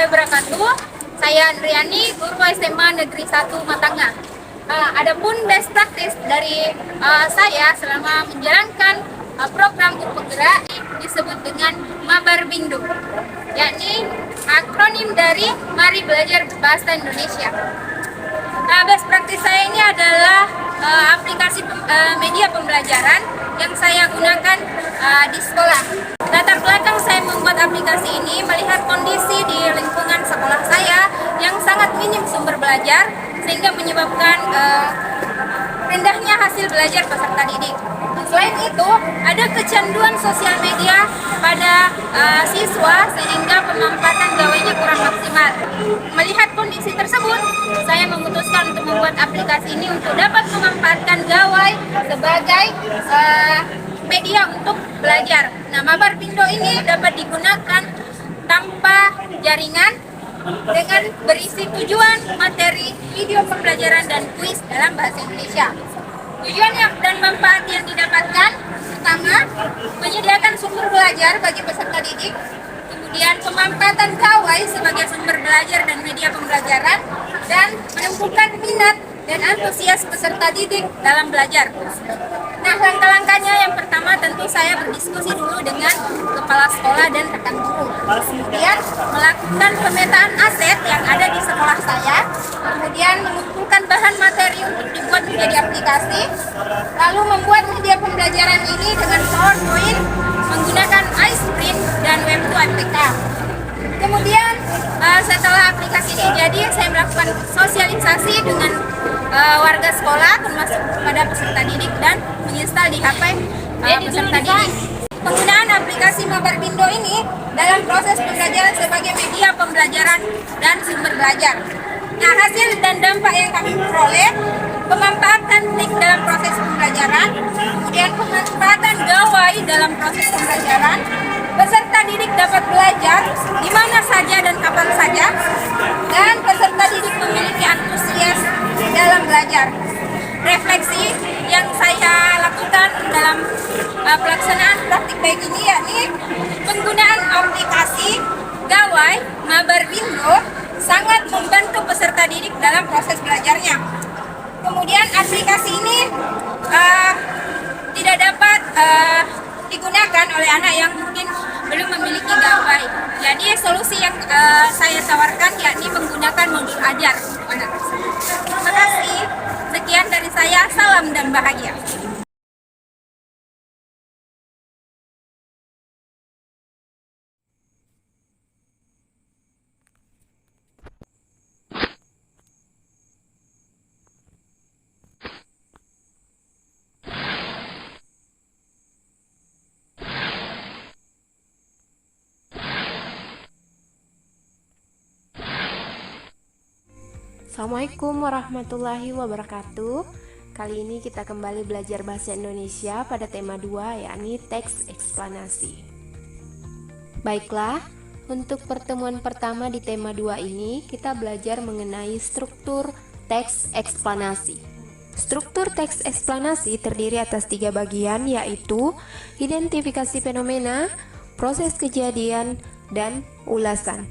warahmatullahi wabarakatuh. Saya Andriani, guru SMA Negeri 1 Matanga. Adapun best practice dari saya selama menjalankan program guru penggerak disebut dengan Mabar Bindo, yakni akronim dari Mari Belajar Bahasa Indonesia. Best practice saya ini adalah aplikasi media pembelajaran yang saya gunakan di sekolah. Latar belakang saya membuat aplikasi ini melihat kondisi di lingkungan sekolah saya yang sangat minim sumber belajar, sehingga menyebabkan rendahnya hasil belajar peserta didik. Selain itu, ada kecanduan sosial media pada siswa sehingga pemanfaatan gawainya kurang maksimal. Melihat kondisi tersebut, saya memutuskan untuk membuat aplikasi ini untuk dapat memanfaatkan gawai sebagai media untuk belajar. Nah, Mabar Bindo ini dapat digunakan tanpa jaringan dengan berisi tujuan, materi, video pembelajaran, dan kuis dalam bahasa Indonesia. Tujuan dan manfaat yang didapatkan: pertama, menyediakan sumber belajar bagi peserta didik, kemudian pemanfaatan gawai sebagai sumber belajar dan media pembelajaran, dan menumbuhkan minat dan antusias peserta didik dalam belajar. Nah, langkah-langkahnya yang pertama tentu saya berdiskusi dulu dengan kepala sekolah dan rekan guru. Kemudian melakukan pemetaan aset yang ada di sekolah saya. Kemudian mengumpulkan bahan materi untuk dibuat menjadi aplikasi. Lalu membuat media pembelajaran ini dengan PowerPoint menggunakan iSprint dan Web2 APK. Kemudian setelah aplikasi ini jadi, saya melakukan sosialisasi dengan warga sekolah termasuk kepada peserta didik dan menginstal di HP peserta didik. Penggunaan aplikasi Mabar Bindo ini dalam proses pembelajaran sebagai media pembelajaran dan sumber belajar. Nah, hasil dan dampak yang kami peroleh: pemanfaatan TIK dalam proses pembelajaran, kemudian pemanfaatan gawai dalam proses pembelajaran, peserta didik dapat belajar di mana saja dan kapan saja, dan peserta didik memiliki antusias dalam belajar. Refleksi yang saya lakukan dalam pelaksanaan praktik baik ini yakni penggunaan aplikasi gawai Mabar Bindo sangat membantu peserta didik dalam proses belajarnya. Kemudian aplikasi ini tidak dapat digunakan oleh anak yang mungkin belum memiliki gawai. Jadi solusi yang saya tawarkan yakni menggunakan modul ajar untuk anak tersebut. Terima kasih. Sekian dari saya, salam dan bahagia. Assalamualaikum warahmatullahi wabarakatuh. Kali ini kita kembali belajar bahasa Indonesia pada tema 2, yakni teks eksplanasi. Baiklah, untuk pertemuan pertama di tema 2 ini kita belajar mengenai struktur teks eksplanasi. Struktur teks eksplanasi terdiri atas 3 bagian, yaitu identifikasi fenomena, proses kejadian, dan ulasan.